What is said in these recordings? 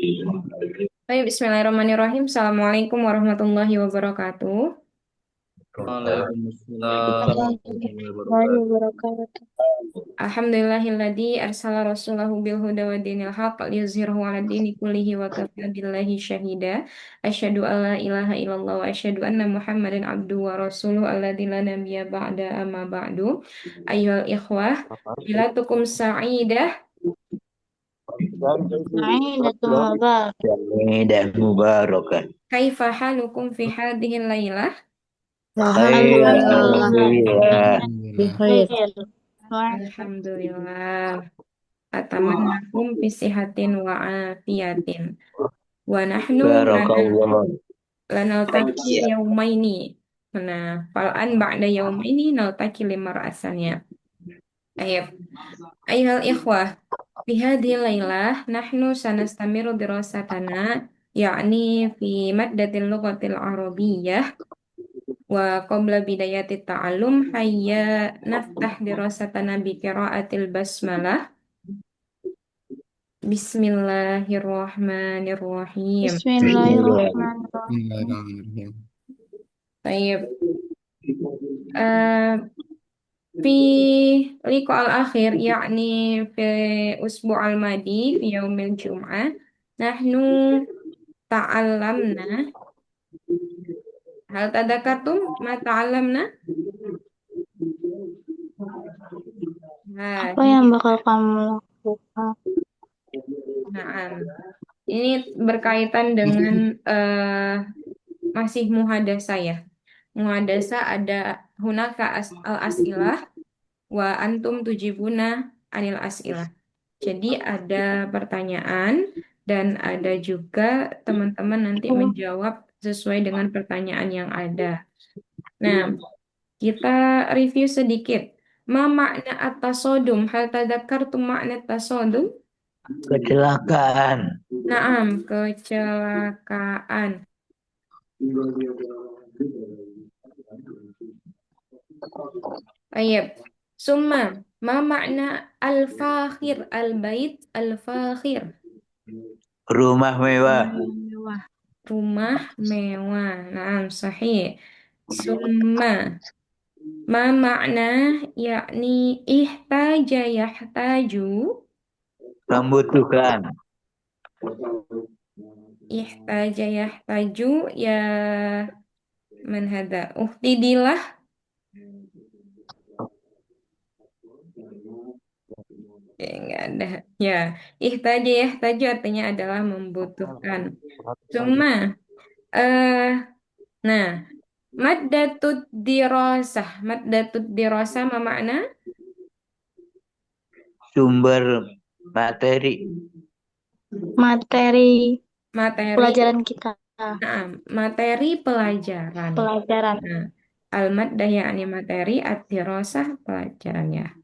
Baik, Bismillahirrahmanirrahim. Assalamualaikum warahmatullahi wabarakatuh. Waalaikumsalam warahmatullahi Warahmatullahi wabarakatuh. wabarakatuh. Alhamdulillahilladzi arsala rasulahu bil huda wa dinil haqq liyuzhirahu 'ala dini kullihi wa kafa billahi syahida. Asyhadu an la ilaha illallah wa asyhadu anna Muhammadan abduhu wa rasuluhu alladzi la nabiyya ba'da amma ba'du. Ayyuhal ikhwah, bilatukum sa'idah. Sa'idatul mubarak. Hamidah Mubarakan. Kaifa halukum fi hadhihi lailah? Khair, Alhamdulillah. alhamdulillah. Bikhair. Alhamdulillah. Atamannakum bisihatin wa afiyatin. Wa nahnu Barakallah. lanaltaqi yaumaini. Nah, fal'an ba'da yaumaini naltaqi limar'asannya. Ayat. Ayuhal ikhwah, fi hadhil lailah nahnu sanastamiru dirasatana yakni fi maddatil lughatil arabiyyah wa qabla bidayati ta'allum hayya naftah dirasatana bi qiraatil basmalah. Bismillahirrahmanirrahim. Bismillah. Bismillahirrahmanirrahim. Bismillahirrahmanirrahim. Tayyib. Eh, fi liqa al-akhir yakni fi usbu' al-madi fi yaumil jum'ah nahnu ta'allamna hal tadakatum ma ta'allamna. Nah, Apa yang bakal kamu lakukan? nah, ini berkaitan dengan masih muhadasah ya. Muhadasah ada hunaka al-as'ilah wa antum tujibuna anil as'ilah. Jadi ada pertanyaan dan ada juga teman-teman nanti menjawab sesuai dengan pertanyaan yang ada. Nah, kita review sedikit. Ma makna at-tasodum? Hal tadzakartum makna tasodum? Kecelakaan. Naam, kecelakaan. Ayat. Summa, ma makna al-fakhir? Al-bait al-fakhir. Rumah mewah. Mewah. Rumah mewah. Naam, sahih. Summa, ma makna yakni ihtaja yahtaju. Membutuhkan. Ihtaja yahtaju ya man hada. Uhtidilah. Enggak ada. Ya, ihtaja yahtaju artinya adalah membutuhkan. Cuma, eh, nah, maddatud dirasah. Maddatud dirasah apa makna? Sumber materi. Materi Materi. pelajaran kita. Nah, materi pelajaran. Pelajaran. Nah, al-maddah yakni materi, ad-dirasah pelajarannya.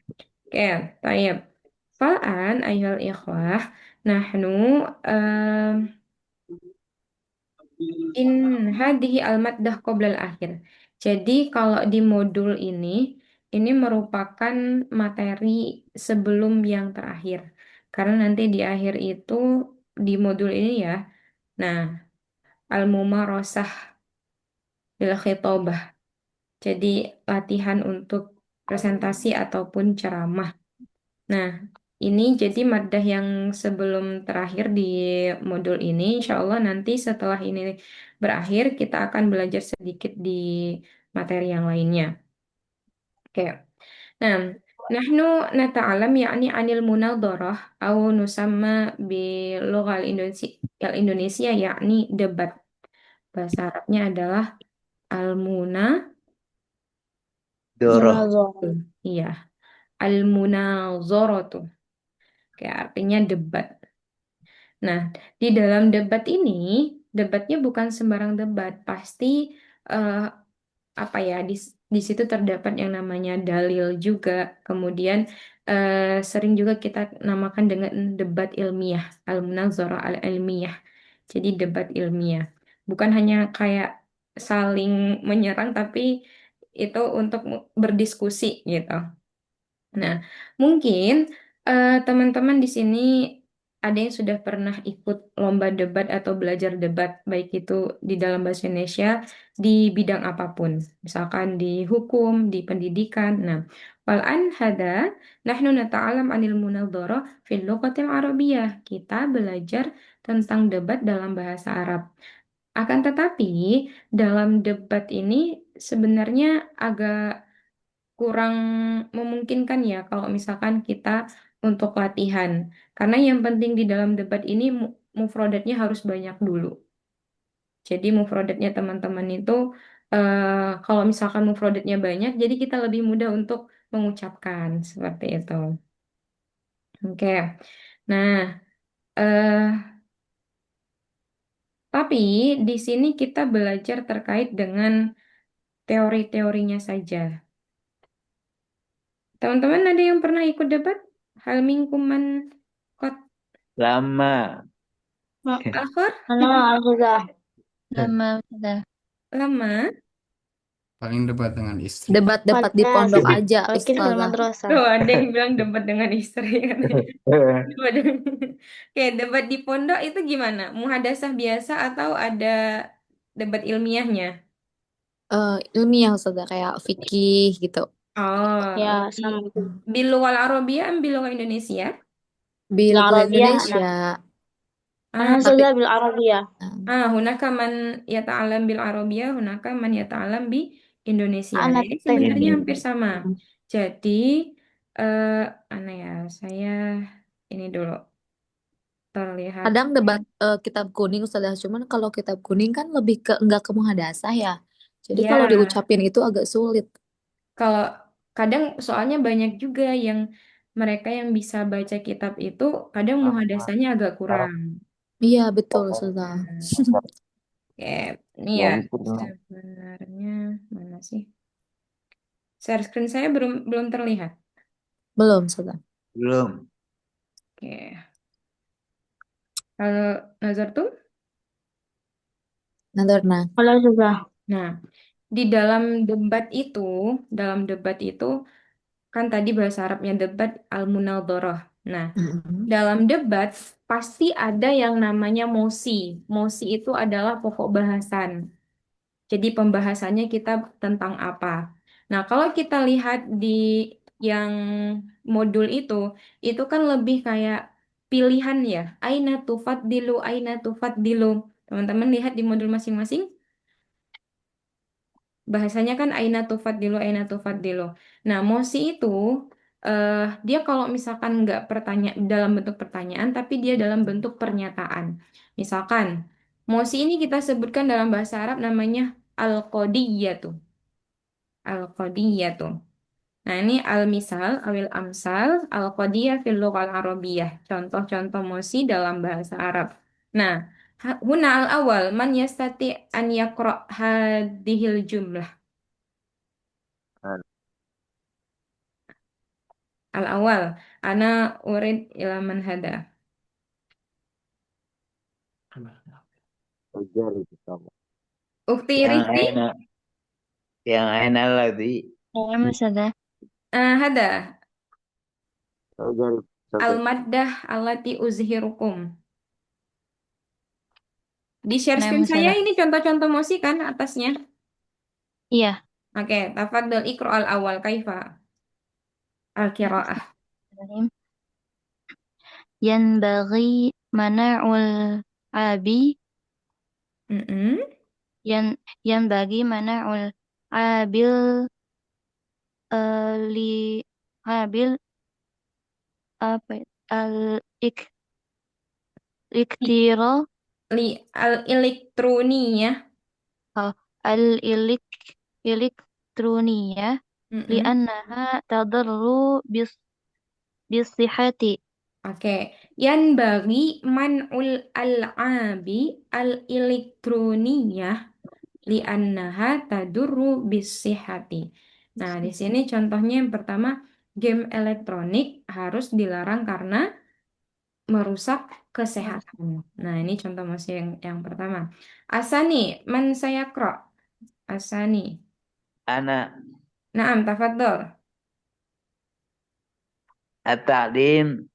Oke, tayyib. Fal'an ayol ikhwah, nahnu em, in hadhihi al-maddah qoblal akhir. Jadi kalau di modul ini merupakan materi sebelum yang terakhir. Karena nanti di akhir itu di modul ini ya. Nah, al-mumarasah bil khitabah. Jadi latihan untuk presentasi ataupun ceramah. Nah, ini jadi madah yang sebelum terakhir di modul ini. Insya Allah nanti setelah ini berakhir, kita akan belajar sedikit di materi yang lainnya. Oke. Nah, nahnu nata'alam yakni anil munadharah au nusamma bi lughal Indonesia Indonesia yakni debat. Bahasa Arabnya adalah al-muna. Doroh. Munazarah. Iya, al-munazaratu. Kayak artinya debat. Nah, di dalam debat ini, debatnya bukan sembarang debat. Pasti eh, apa ya di situ terdapat yang namanya dalil juga. Kemudian sering juga kita namakan dengan debat ilmiah, al-munazarah al-ilmiah. Jadi debat ilmiah. Bukan hanya kayak saling menyerang, tapi itu untuk berdiskusi gitu. Nah, mungkin teman-teman di sini ada yang sudah pernah ikut lomba debat atau belajar debat, baik itu di dalam bahasa Indonesia di bidang apapun, misalkan di hukum, di pendidikan. Nah, wal'an hada nahnu nata'alam anil munadharah fil lughatil arabiyyah. Kita belajar tentang debat dalam bahasa Arab. Akan tetapi, dalam debat ini sebenarnya agak kurang memungkinkan ya kalau misalkan kita untuk latihan. Karena yang penting di dalam debat ini mufrodatnya harus banyak dulu. Jadi mufrodatnya teman-teman itu kalau misalkan mufrodatnya banyak, jadi kita lebih mudah untuk mengucapkan seperti itu. Oke. Nah, eh tapi di sini kita belajar terkait dengan teori-teorinya saja. Teman-teman ada yang pernah ikut debat? Hal minkum man qad Lama. Ma- akhir? Mana Al-Huda? Lama sudah. Lama. Paling debat dengan istri. Debat-debat di Pada pondok aja, Mungkin fil Ustazah. madrasah. Tuh ada yang bilang debat dengan istri katanya. Debat Oke, debat di pondok itu gimana? Muhadasah biasa atau ada debat ilmiahnya? Ilmiah Ustazah, kayak fikih gitu. Oh, Ya, di sama. bilual Arabia am bilual Indonesia? Bil Bil ke Arabiyah, Indonesia. Ah, Tapi Bil Arabiyah. hunaka man yata'alam bil Arabia, hunaka man yata'alam bi Indonesia. Nah, Ana ini sebenarnya teknik. hampir sama. Jadi, eh mana ya? Saya ini dulu terlihat. kadang debat kitab kuning Ustazah, cuman kalau kitab kuning kan lebih ke enggak ke muhadasah ya. Jadi kalau Ya, diucapin itu agak sulit. kalau kadang soalnya banyak juga yang mereka yang bisa baca kitab itu kadang muhadasahnya agak kurang. Iya, betul Ustazah. Nah, oke, ini ya sebenarnya mana sih? Share screen saya belum belum terlihat. Belum Ustazah. Belum. Oke, kalau Nazar tuh, Nah, Kalau juga. nah di dalam debat itu kan tadi bahasa Arabnya debat al-munadharah. Nah, mm-mm. dalam debat pasti ada yang namanya mosi. Mosi itu adalah pokok bahasan. Jadi pembahasannya kita tentang apa. Nah, kalau kita lihat di yang modul itu kan lebih kayak pilihan ya. Aina tufaddilu. Teman-teman lihat di modul masing-masing. Bahasanya kan aina tufaddilu. Nah, mosi itu dia kalau misalkan nggak dalam bentuk pertanyaan, tapi dia dalam bentuk pernyataan. Misalkan, mosi ini kita sebutkan dalam bahasa Arab namanya al-qadiyyatu. Al-qadiyyatu. Nah, ini al-misal, awil amsal, al-qadiyyah fil lughal arabiyyah. Contoh-contoh mosi dalam bahasa Arab. Nah, huna al-awal, man yastati an yaqra' hadhil jumlah. Al-awal, ana urid ila man hada. Ujar itu kamu. Ukti Yang Rizki, enak. Yang enak lagi. Lama sudah. hada. Ujar itu. Al-maddah allati uzhirukum. Di share screen Lama saya sudah. ini contoh-contoh musik kan atasnya. Iya. Oke, tafadhal ikro al-awal kaifa al-qiraah. Yanbaghi mana'ul abi Mm-mm. yan yanbaghi mana'ul abil li abil apa ya? al ik iktira Li al-elektroniyah. al ilik elektroniyah Mm-mm. li'annaha tadarru bisihati. Oke, yan bagi man'ul al-abi al-elektroniyah li'annaha tadurru bisihati. Nah, di sini contohnya yang pertama, game elektronik harus dilarang karena merusak kesehatan. Nah, ini contoh masih yang pertama. Asani, man saya kro. Asani. Anak. Naam, tafadhol. At-ta'lim.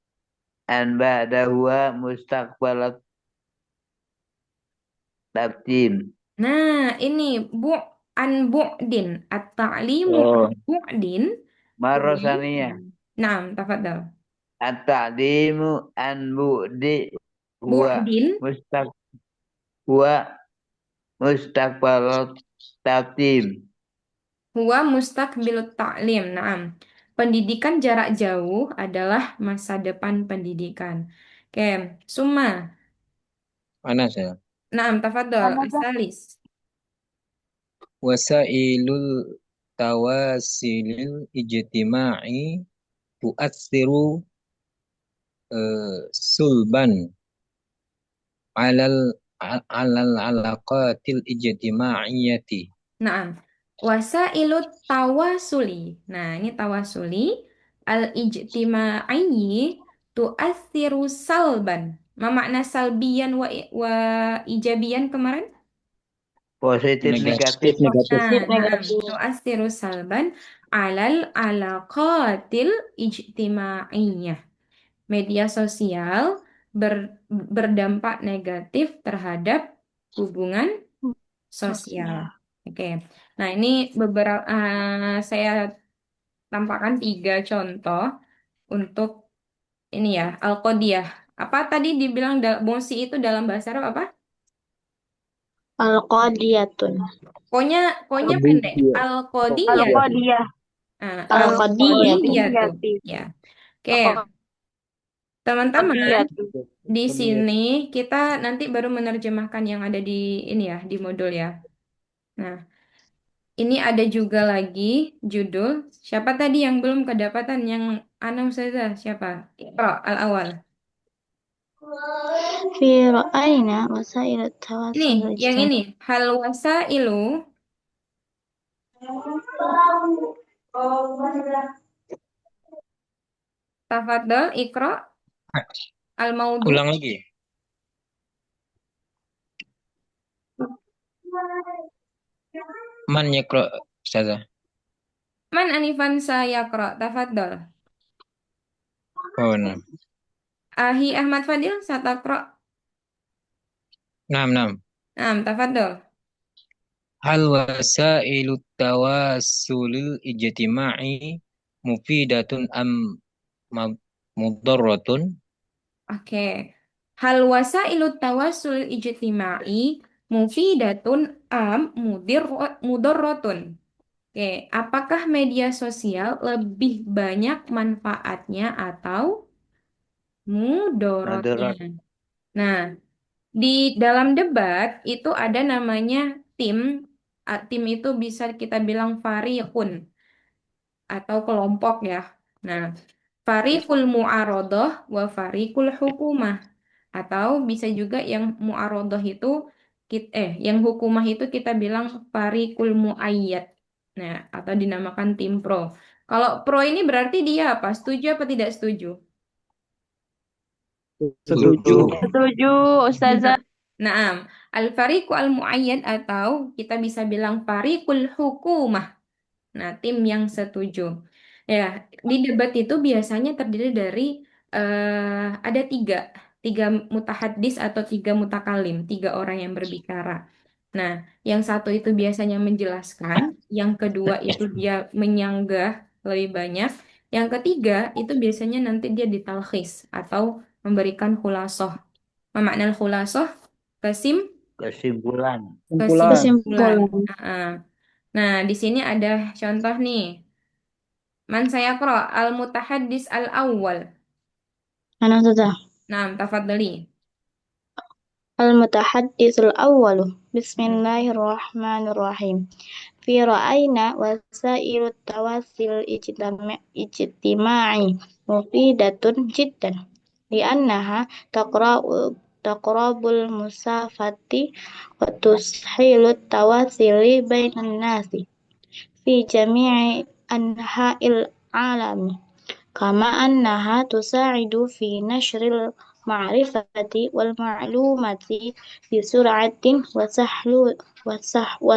an ba'da huwa mustaqbalat tabtim. Nah, ini bu an bu'din. At-ta'limu an Oh, bu'din. marra Huwa. saniyah. Naam, tafadhal. At-ta'limu an bu'di huwa Bu'din. mustaq huwa mustaqbalat tabtim. Huwa mustaqbilut ta'lim. Naam. Pendidikan jarak jauh adalah masa depan pendidikan. Oke, Summa. Mana saya? Naam, tafadhol. Mana dah? Asalis. Wasailul tawasilil ijtima'i tu'atsiru sulban alal alal alaqatil ijtima'iyyati. Naam. Wasailut tawasuli. Nah, ini tawasuli. Al-ijtima'iyyi tu'athiru salban. Ma makna salbiyan wa ijabiyan kemarin? Positif negatif. Negatif. Nah, naam. Negatif. Tu'athiru salban alal alaqatil ijtima'iyyah. Media sosial berdampak negatif terhadap hubungan sosial. Oke. Nah, ini beberapa saya tampakkan 3 contoh untuk ini ya, al-qadiyah. Apa tadi dibilang mosi itu dalam bahasa Arab apa? Al-Qadiyatun. Konya pendek. Al-qadiyah. Al-Qadiyah. Al-qadiyah tuh. Al-Qadiyati. Ya. Oke, teman-teman, Qadiyatu. di sini kita nanti baru menerjemahkan yang ada di ini ya, di modul ya. Nah, ini ada juga lagi judul. Siapa tadi yang belum kedapatan? Yang Ana Ustazah, siapa? Iqra al-awal. Fi ra'ayna wasail Ini, tawasul yang ijtimai. ini. Hal wasailu. Tafadhol, Iqra al-maudu. Ulang lagi. Man yaqra Ustazah. Man anifan sayaqra. Tafadhol. Oh, nah. Ahi Ahmad Fadil, sataqra. Nam. Tafadhol. Hal wasailut tawasulil ijtima'i mufidatun am mudarratun? Oke. Hal wasailut tawasul ijtima'i mufidatun am mudarratun. Oke, apakah media sosial lebih banyak manfaatnya atau mudorotnya? Mudarat. Nah, di dalam debat itu ada namanya tim. Tim itu bisa kita bilang fariqun atau kelompok ya. Nah, fariqul mu'arodoh wa fariqul hukumah. Atau bisa juga yang mu'arodoh itu yang hukumah itu kita bilang fariqul mu'ayyad. Nah, atau dinamakan tim pro. Kalau pro ini berarti dia apa? Setuju apa tidak setuju? Setuju. Setuju, Ustazah. Naam, al-fariqu al-mu'ayyad atau kita bisa bilang fariqul hukumah. Nah, tim yang setuju. Ya, di debat itu biasanya terdiri dari ada tiga mutahaddis atau 3 mutakalim, 3 orang yang berbicara. Nah, yang satu itu biasanya menjelaskan, yang kedua itu dia menyanggah lebih banyak, yang ketiga itu biasanya nanti dia ditalkhis atau memberikan khulasoh. Memaknai khulasoh, kesim, Kesimpulan. kesimpulan. Kesimpulan. Nah, di sini ada contoh nih. Man sayaqra al-mutahaddis al-awwal. Mana Ustazah? Nah, tafadhali. Al-Mutahaddisul Awwalu. Bismillahirrahmanirrahim. Fi ra'ayna wasailut tawasil ijtima'i mufidatun jiddan li'annaha taqrabul musafati wa tushilut tawasili bainan nasi fi jami'i anha'il alami kama annaha tusa'idu fi nashril ma'rifati wal ma'lumati bi sur'atin wa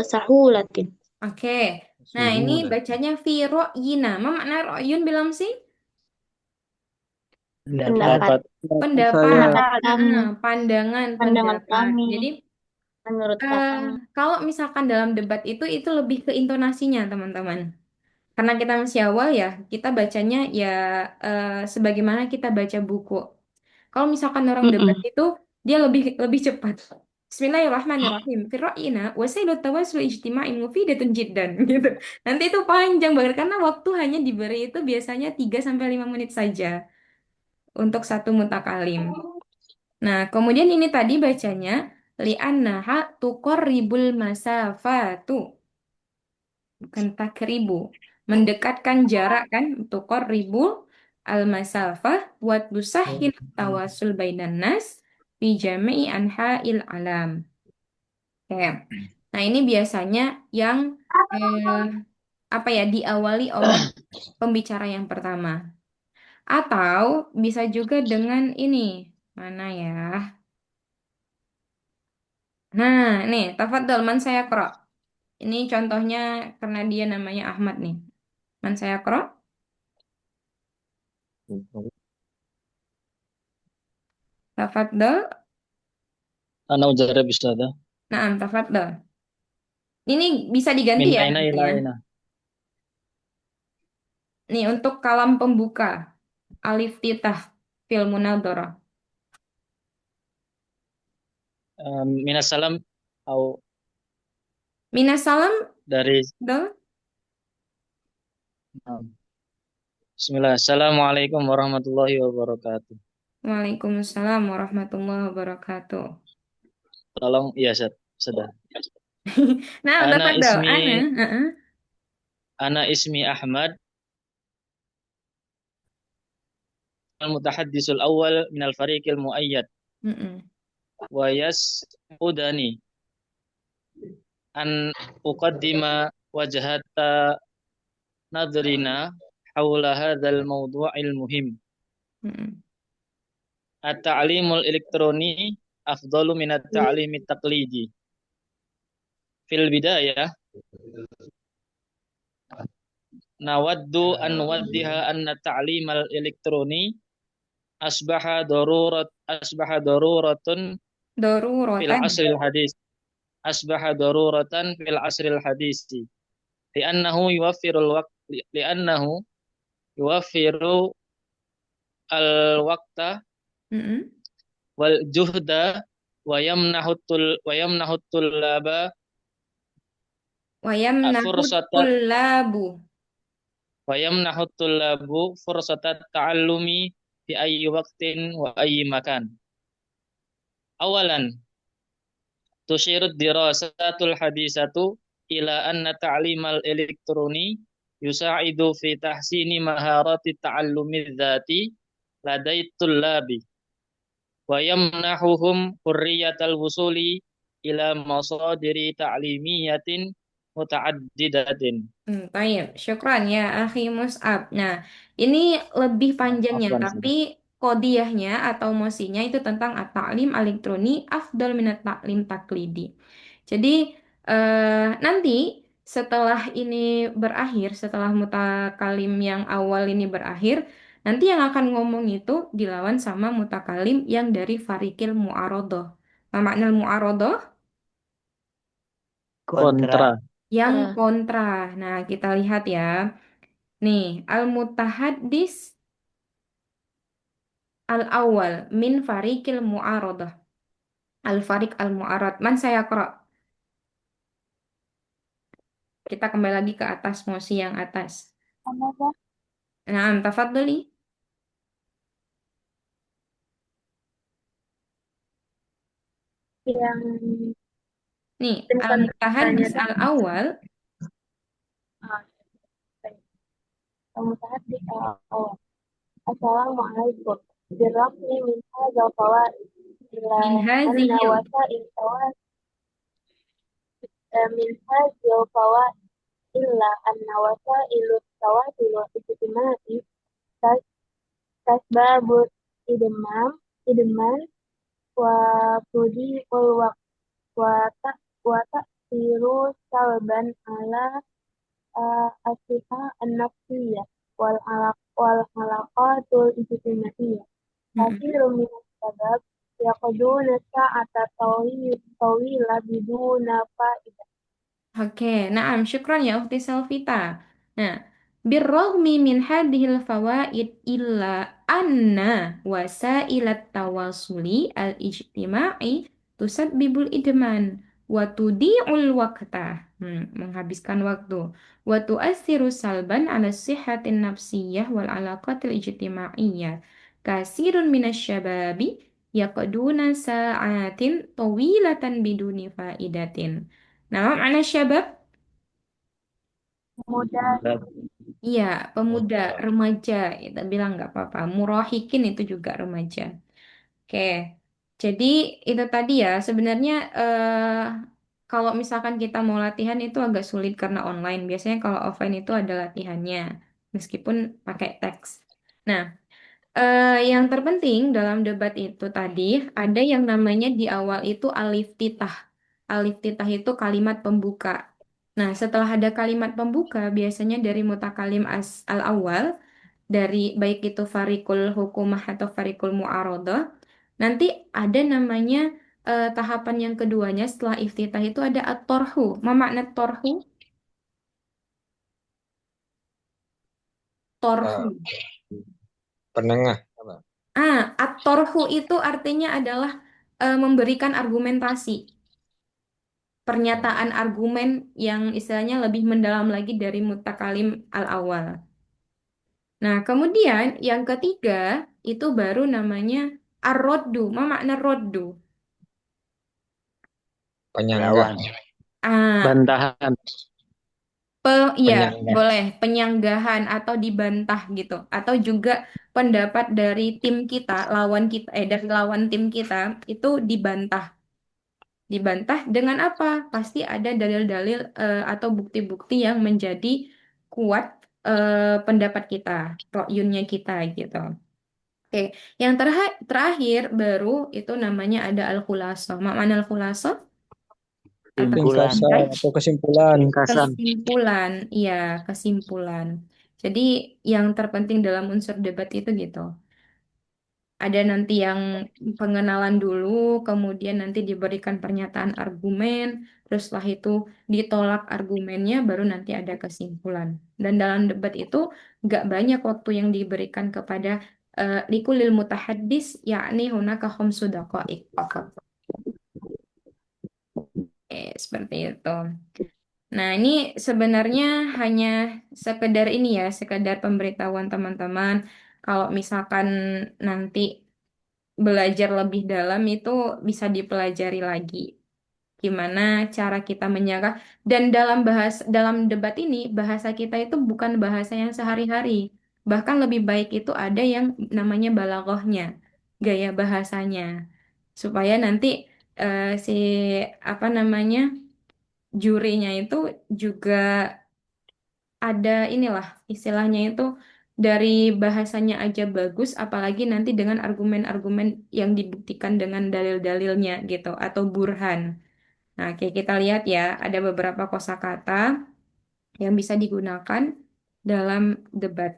sahulatin. Oke. Nah, ini bacanya fi ro'yina. Ma makna ro'yun bilang sih? Pendapat. Pendapat, Pendapat kami, pandangan pandangan pendapat. kami, Jadi menurut eh, kami. kalau misalkan dalam debat itu lebih ke intonasinya teman-teman. Karena kita masih awal ya, kita bacanya ya sebagaimana kita baca buku. Kalau misalkan orang debat Mm-mm. itu dia lebih lebih cepat. Bismillahirrahmanirrahim. Fi ra'yina wasailut tawassul ijtima'in mufidatun jiddan gitu. Nanti itu panjang banget karena waktu hanya diberi itu biasanya 3 sampai 5 menit saja untuk satu mutakalim. Nah, kemudian ini tadi bacanya li'annaha tuqarribul masafatu, bukan takribu. Mendekatkan jarak kan, tuqarribul al-masafah wa tusahhil tawasul bainan nas fi jami'i anha'il alam. Oke. Nah, ini biasanya yang eh, apa ya diawali oleh pembicara yang pertama. Atau bisa juga dengan ini. Mana ya? Nah, nih, tafadhol man saya qra. Ini contohnya karena dia namanya Ahmad nih. Man saya qra. Tafadhol. Ana ujarab Ustazah. Nah, tafadhol. Ini bisa diganti Min ya aina nanti ila ya. aina. Nih, untuk kalam pembuka. Alif titah fil munadharah. Minas salam au Minas salam, dari dol. Bismillah. Assalamualaikum warahmatullahi wabarakatuh. Waalaikumsalam warahmatullahi wabarakatuh. Tolong, iya sudah. Nah, Ana tafadhol. ismi Heeh. Ana ismi Ahmad, al-mutahaddisul awal min al-fariqil muayyad Heeh. wa yas'udani an uqaddima wajhata nadrina hawla hadzal mawdu'il muhim. Heeh. At-ta'limul elektroni afdalu min at-ta'limi taqlidi. Fil bidayah nawaddu an nuwaddiha anna ta'limal elektroni asbaha daruratun fil Daruratan. asril hadis asbaha daruratan fil asril hadisi li'annahu yuwaffiru al waqta Heeh. wal juhda wa yamnahu tullaba Wa yamnahut fursata tullabu. wa yamnahu tullabu fursata ta'allumi fi ayyi waqtin wa ayyi makan. Awalan, tusyirud dirasatul hadisatu ila anna ta'limal elektroni yusa'idu fi tahsini maharati ta'allumi dzati ladai tullabi wa yamnahuhum hurriyatal wusuli ila masadiri ta'limiyatin muta'addidatin. Baik, syukran ya, Akhi Mus'ab. Nah, ini lebih panjangnya, Afwan, tapi kodiyahnya atau mosinya itu tentang at-ta'lim elektroni afdal minat ta'lim taklidi. Jadi, nanti setelah ini berakhir, setelah mutakalim yang awal ini berakhir, nanti yang akan ngomong itu dilawan sama mutakalim yang dari farikil mu'arodoh. Apa makna mu'arodoh? Kontra. kontra. Yang kontra. Nah, kita lihat ya. Nih, al-mutahaddis al-awwal min farikil mu'aradah. Al-farik al-mu'arad. Man saya qra. Kita kembali lagi ke atas, mosi yang atas. Nah, tafadhali. Yang Nih, tulisan al-mutahaddis al-awwal kamu saat di awal. Assalamualaikum. Dirafni min hadzal fawaid ila min anna hazihil. wasa'il tawas min hadzal fawaid illa anna wasa'il tawasul ijtimai tasbabut idman wa pudi wa tak tiru salban ala asiha an-nafsiyah wal alaqatul ijtimaiyah. Mm-mm. كثير من الشباب يقضون ساعة طويلة بدون فائدة. Oke, naam, syukron ya Ukhti Selvita. Nah, birrahmi min hadhil fawaid illa anna wasailat tawasuli al-ijtima'i tusabbibul idman wa tudi'ul waqta. Menghabiskan waktu. Wa tu'assiru salban ala sihhatin nafsiyah wal alaqatil ijtima'iyyah. Kasirun minasyababi yaqduna sa'atin tawilatan biduni faidatin. Nah, mana syabab? Mudah Iya, pemuda, remaja. Kita bilang nggak apa-apa. Murahikin itu juga remaja. Oke, jadi itu tadi ya. Sebenarnya kalau misalkan kita mau latihan itu agak sulit karena online. Biasanya kalau offline itu ada latihannya, meskipun pakai teks. Nah, yang terpenting dalam debat itu tadi ada yang namanya di awal itu alif titah. Alif titah itu kalimat pembuka. Nah, setelah ada kalimat pembuka, biasanya dari mutakalim al-awal, dari baik itu farikul hukumah atau farikul mu'arodah, nanti ada namanya tahapan yang keduanya setelah iftitah itu ada at-torhu. Ma makna torhu? Torhu. Eh, penengah apa? At-torhu itu artinya adalah memberikan argumentasi, pernyataan argumen yang istilahnya lebih mendalam lagi dari mutakalim al-awal. Nah, kemudian yang ketiga itu baru namanya ar-roddu. Ma makna roddu? Penyanggah, Lawan. Ah, Bantahan. iya, penyanggah. boleh penyanggahan atau dibantah gitu. Atau juga pendapat dari tim kita, dari lawan tim kita itu dibantah. Dibantah dengan apa? Pasti ada dalil-dalil atau bukti-bukti yang menjadi kuat pendapat kita, rokyunnya kita gitu. Oke, yang terakhir baru itu namanya ada al-khulasoh. Mana al-khulasoh? Atau Simpulan. Ringkasan ringkas? atau kesimpulan. Ringkasan. Kesimpulan, iya, kesimpulan. Jadi yang terpenting dalam unsur debat itu gitu. Ada nanti yang pengenalan dulu, kemudian nanti diberikan pernyataan argumen, terus setelah itu ditolak argumennya, baru nanti ada kesimpulan. Dan dalam debat itu nggak banyak waktu yang diberikan kepada likulil mutahaddis, yakni hunaka khamsu daqaiq faqat. Seperti itu. Nah, ini sebenarnya hanya sekedar ini ya, sekedar pemberitahuan teman-teman. Kalau misalkan nanti belajar lebih dalam itu bisa dipelajari lagi. Gimana cara kita menyangka dan dalam debat ini bahasa kita itu bukan bahasa yang sehari-hari. Bahkan lebih baik itu ada yang namanya balaghahnya, gaya bahasanya. Supaya nanti si apa namanya jurinya itu juga ada inilah istilahnya itu dari bahasanya aja bagus, apalagi nanti dengan argumen-argumen yang dibuktikan dengan dalil-dalilnya gitu atau burhan. Nah, kayak kita lihat ya, ada beberapa kosakata yang bisa digunakan dalam debat.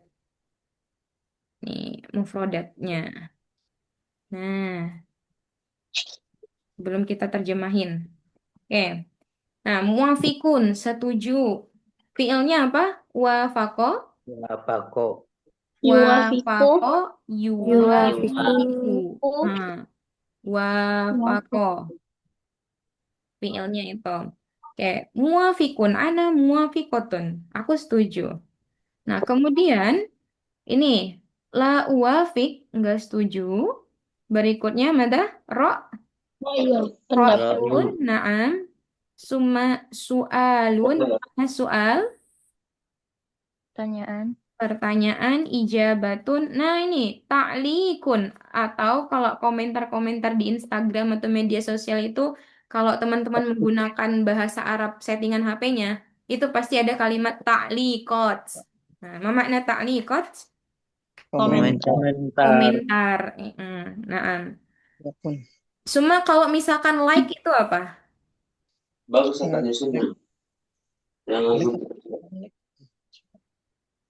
Nih, mufrodatnya. Nah, belum kita terjemahin. Oke. Nah, muafikun, setuju. Fiilnya apa? Wafako. Apa kok? yuwafiku Wafako yuwafiku. yuwafiku Nah, wafako fiilnya itu. Oke, muafikun ana muafikotun. Aku setuju. Nah, kemudian ini la uwafik enggak setuju. Berikutnya mada ro oh iya pendapat ro'yun na'am summa su'alun nah, soal pertanyaan pertanyaan ijabatun. Nah, ini ta'likun atau kalau komentar-komentar di Instagram atau media sosial itu kalau teman-teman menggunakan bahasa Arab settingan HP-nya itu pasti ada kalimat ta'likot. Nah, apa makna ta'likot? komentar Komentar. Komentar. Nah, cuma kalau misalkan like itu apa?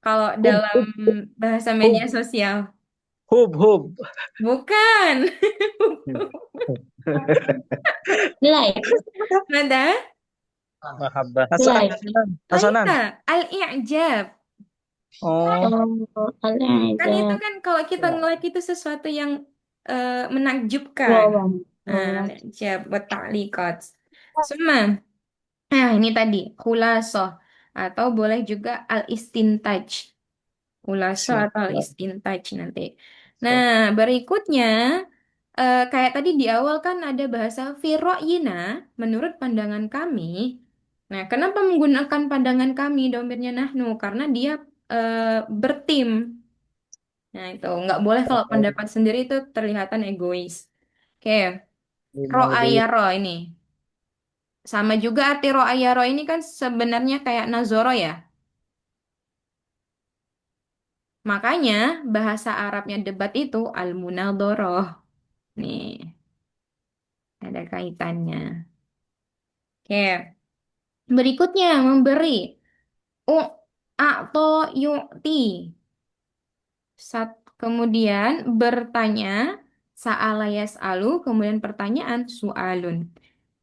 Kalau dalam bahasa media sosial. Hub. Bukan. Nilai. Nada? Mahabbah. Nilai. Hasanan. Laisa. Al-i'jab. Oh, Kan itu Al-Ijab. kan kalau kita ngeliat itu sesuatu yang menakjubkan. Wawan. Al-i'jab wa ta'liqat. Summa. Nah, ini tadi khulasoh atau boleh juga al-istintaj. Khulasoh atau al-istintaj nanti. Nah, berikutnya kayak tadi di awal kan ada bahasa fi ra'yina, menurut pandangan kami. Nah, kenapa menggunakan pandangan kami domirnya nahnu? Karena dia bertim. Nah, itu nggak boleh kalau pendapat sendiri itu terlihatan egois. Oke, ro'ayaro ini. Sama juga arti ro'ayaro ini kan sebenarnya kayak nazoro ya. Makanya bahasa Arabnya debat itu al-munadhoroh. Nih, ada kaitannya. Oke, berikutnya memberi. U atau yu'ti. Kemudian bertanya, sa'ala yas'alu, kemudian pertanyaan, su'alun.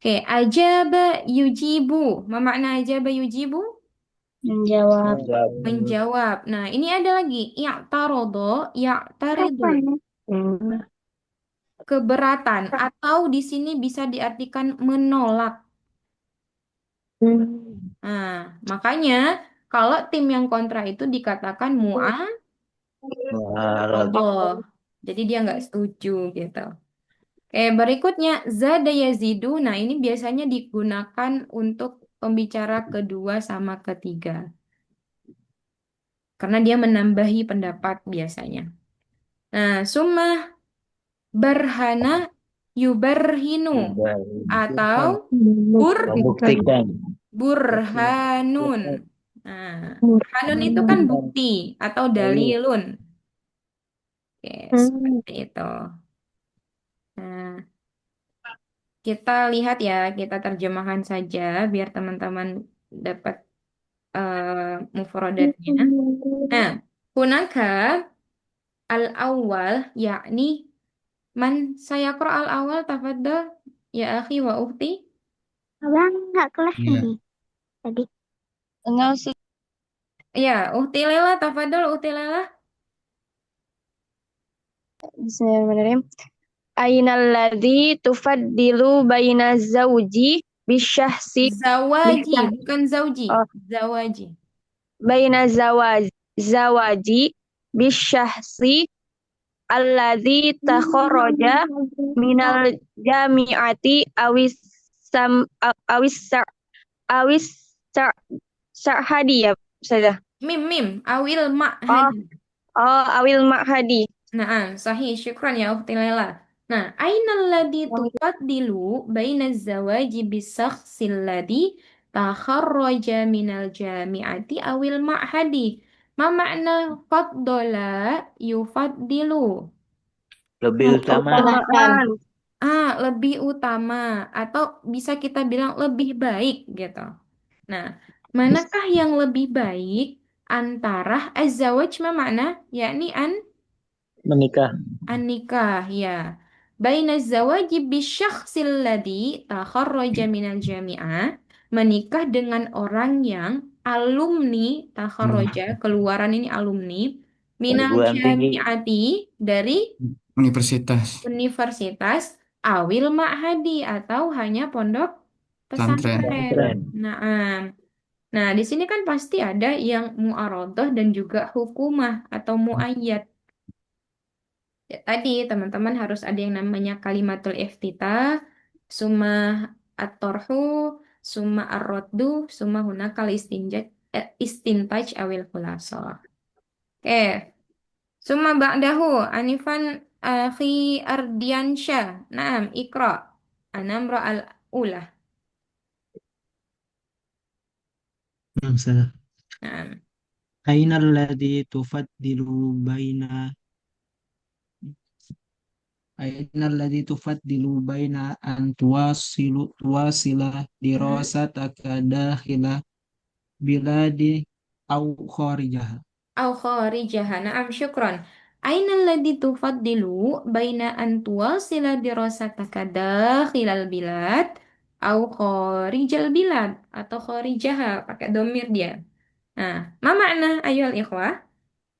Oke, ajaba yujibu. Apa makna ajaba yujibu? Menjawab. Menjawab. Nah, ini ada lagi. Ya'tarodo, ya'taridu. Keberatan. Atau di sini bisa diartikan menolak. Nah, makanya kalau tim yang kontra itu dikatakan mu'arodo. Jadi dia nggak setuju gitu. Oke, berikutnya zada yazidu. Nah, ini biasanya digunakan untuk pembicara kedua sama ketiga. Karena dia menambahi pendapat biasanya. Nah, summa barhana yubarhinu atau Membuktikan. burhanun. Nah, burhanun itu kan bukti atau dalilun. Oke, seperti itu. Nah, kita lihat ya, kita terjemahkan saja biar teman-teman dapat mufrodatnya. Nah, hunaka al-awwal yakni man sayaqra al-awwal tafadhal ya akhi wa ukhti. Abang nggak kelas Iya. ini tadi. Enggak usah. Ya, ukhti Lela tafadhal ukhti Lela. Bismillahirrahmanirrahim. Ainal ladzi tufaddilu baina zawji bisyahsi Zawaji, bukan zauji. Oh. Zawaji. baina zawaji bisyahsi alladzi takharaja minal jami'ati awis sa'hadi ya saja. Mim, awil ma'hadi. Awil ma'hadi. Nah, sahih, syukran ya ukhti Lela. Nah, ainal ladzi tufaddilu baina zawaji bisakhsil ladzi takharraja minal jami'ati awil ma'hadi. Ma makna faddola yufaddilu? Lebih utama. Lebih utama atau bisa kita bilang lebih baik gitu. Nah, manakah yang lebih baik antara az-zawaj ma makna yakni menikah. an-nikah ya. Baina zawaji bisyakhsil ladzi takharraja minal jami'ah, menikah dengan orang yang alumni takharraja, keluaran ini alumni minal Perguruan tinggi. jami'ati dari Universitas. universitas awil ma'hadi atau hanya pondok pesantren. Pesantren. Nah, di sini kan pasti ada yang mu'arodoh dan juga hukumah atau mu'ayyad. Ya, tadi teman-teman harus ada yang namanya kalimatul iftitah, summa at-torhu, summa ar-roddu, summa hunakal istintaj awil khulasoh. Oke. Summa ba'dahu anifan akhi ardiansyah. Naam, ikra. Anamra al-ula. Naam. أين الذي تفضل بين أن تواصل دراستك داخل بلاد أو خارجها. Au kharijaha. Naam, syukron. Aina alladhi tufaddilu baina an tuwasila dirasataka dakhilal bilad au kharijal bilad atau kharijaha pakai domir dia. Nah, ma makna ayol ikhwah?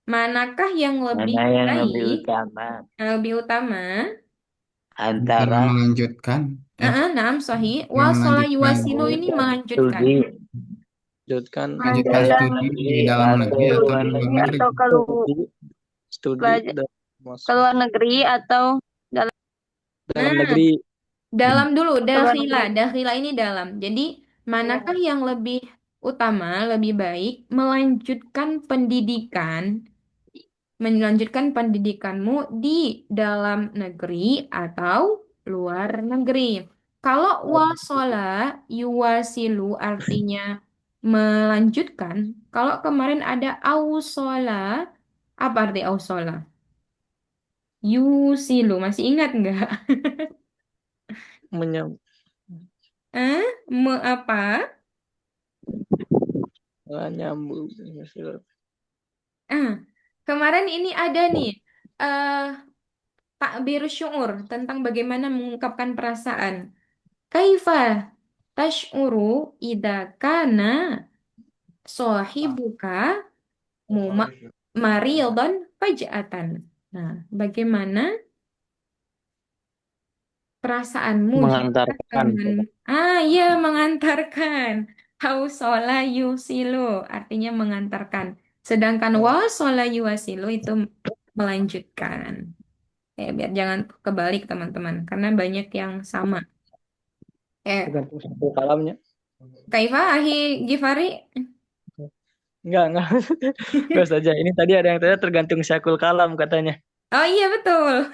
Manakah yang lebih Mana yang lebih baik, utama lebih utama? Antara antara melanjutkan, Naam sahih. yang Wasala melanjutkan yuwasilu ini melanjutkan. studi Lanjutkan melanjutkan Dalam studi di negeri dalam atau negeri atau luar di luar negeri negeri. negeri. atau studi belajar dan ke masuk luar negeri atau dalam dalam Nah, negeri. dalam dulu, ke luar dakhila. negeri. Dakhila ini dalam. Jadi, manakah Iya. yang lebih utama, lebih baik melanjutkan pendidikan, melanjutkan pendidikanmu di dalam negeri atau luar negeri? Kalau wasola, yuwasilu artinya melanjutkan. Kalau kemarin ada ausola, apa arti ausola? Yusilu, masih ingat nggak? Menyam, Apa? Menyambung. Ah, kemarin ini ada nih eh takbir syuur tentang bagaimana mengungkapkan perasaan. Kaifa tash'uru idza kana sahibuka muma maridan faj'atan. Nah, bagaimana perasaanmu jika Mengantarkan. teman ya mengantarkan. Hausola yusilu artinya mengantarkan. Sedangkan wasola yuwasilu itu melanjutkan. Biar jangan kebalik teman-teman, karena banyak yang sama. Tergantung satu kalamnya. Kaifa ahi Gifari? Enggak. Enggak saja. Ini tadi ada yang tanya tergantung syakul kalam katanya. Oh iya betul.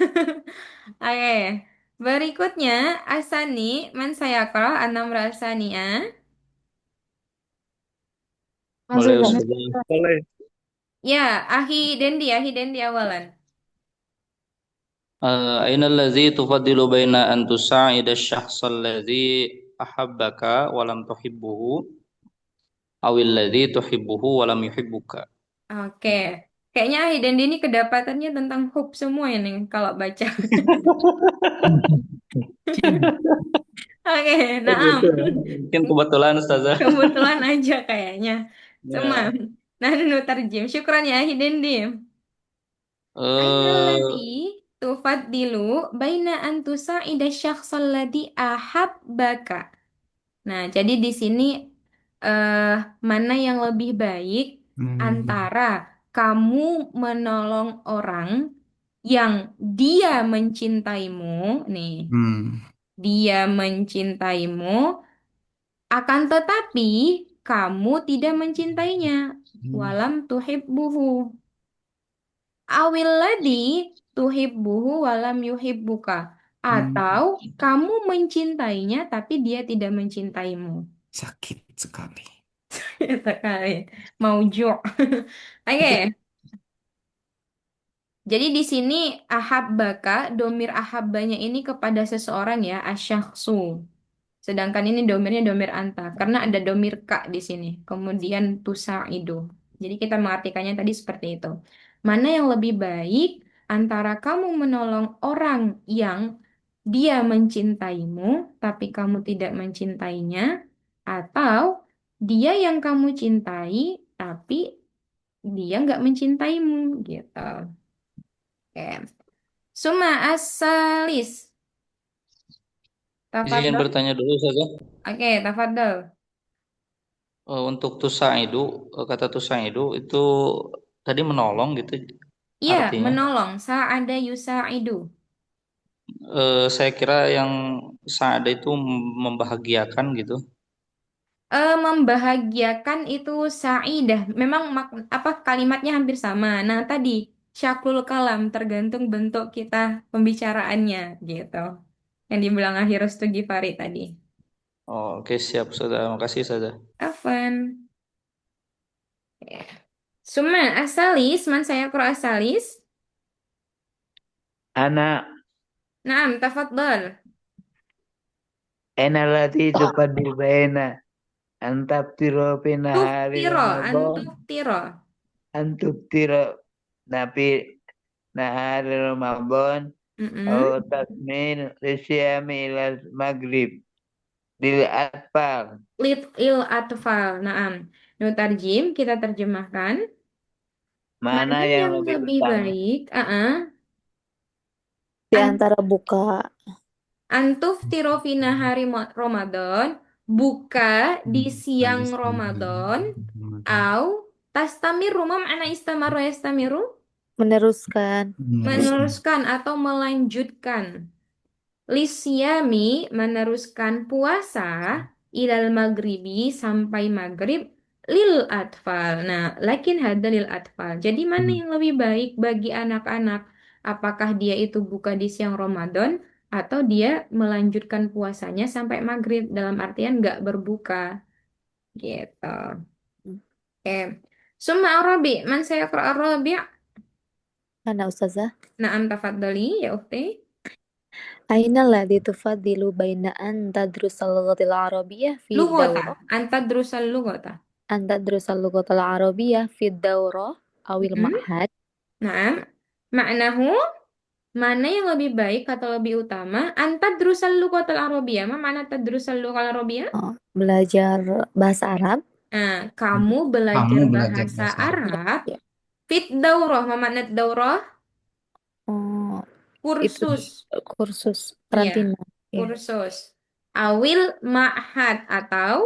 Oke. Berikutnya Asani man sayaqra anam rasania. Masih Boleh Ustaz. Ustazah. Boleh. Ya, ahi Dendi awalan. أين الذي تفضل بين أن تساعد الشخص الذي أحبك ولم تحبه أو الذي تحبه ولم يحبك. Oke. Kayaknya ahi Dendi ini kedapatannya tentang hub semua ya nih kalau baca. Oke, naam. Gitu. Mungkin kebetulan Ustazah. Kebetulan aja kayaknya. Cuma, Ya. nah dulu terjem. Syukran ya ahi Dendi. Eh, Ainalladhi tufaddilu baina an tusa'ida syakhsal ladzi ahabbaka. Nah, jadi di sini eh mana yang lebih baik antara kamu menolong orang yang dia mencintaimu, nih, dia mencintaimu, akan tetapi kamu tidak mencintainya. Walam tuhibbuhu. Awilladzi tuhibbuhu walam yuhibbuka. Atau kamu mencintainya tapi dia tidak mencintaimu. Sakit sekali. Sekali. Mauju'. Oke. Jadi di sini ahabbaka, domir ahabbanya ini kepada seseorang ya, asyakhsu. Sedangkan ini domirnya domir anta, karena ada domir ka di sini. Kemudian tusaidu. Jadi kita mengartikannya tadi seperti itu. Mana yang lebih baik antara kamu menolong orang yang dia mencintaimu, tapi kamu tidak mencintainya, atau dia yang kamu cintai, tapi dia nggak mencintaimu, gitu. Oke. Suma asalis. izin Tafadhol. bertanya dulu Ustazah. Oke, tafadhol. Untuk tusaidu, kata tusaidu itu tadi menolong gitu Iya, artinya. menolong. Sa'ada yusa'idu. Saya kira yang saada itu membahagiakan gitu. Membahagiakan itu sa'idah. Memang apa kalimatnya hampir sama. Nah, tadi syaklul kalam tergantung bentuk kita pembicaraannya gitu. Yang dibilang akhirus tu Gifari tadi. Oh, oke siap Ustazah. Makasih Ustazah. Afan. Suma asalis, man saya asalis. anak Naam, tafadhal. enalati tufadil baina antaptiro pina hari Tuftiro, Ramadan antuftiro. antuptiro napi nahari Ramadan Mm-mm. au tasmin lisyami ila maghrib lil atfal. Lit'il atfal. Naam. Nutarjim, kita terjemahkan. Mana Mana yang yang lebih lebih utama? baik? Di An antara buka antuf tirofina hari Ramadan, buka di siang Ramadan, au tastamiru, ma makna istamaru yastamiru? meneruskan. Meneruskan atau melanjutkan. Lisyami meneruskan puasa ilal maghribi sampai maghrib lil atfal. Nah, lakin hada lil atfal. Jadi mana yang lebih baik bagi anak-anak? Apakah dia itu buka di siang Ramadan atau dia melanjutkan puasanya sampai maghrib dalam artian nggak berbuka gitu. Oke. Summa Arabi, man sayaqra Arabi? Mana Ustazah? Na'am tafadhali ya ukhti. Aina alladhi tufaddilu baina an tadrusal lughatil arabiyyah fi Lugota, dawrah anta drusal lugota. an tadrusal lughatil arabiyyah fi dawrah awil Mm-mm. ma'had. Nah, maknahu mana yang lebih baik atau lebih utama? Anta drusal lughatal arabiyah. Ma mana tadrusal lughal arabiyah? Belajar bahasa Arab. Nah, kamu belajar Kamu belajar bahasa bahasa Arab. Arab fit daurah. Ma makna daurah? Oh, itu Kursus. kursus Iya, karantina ya kursus. Awil ma'had atau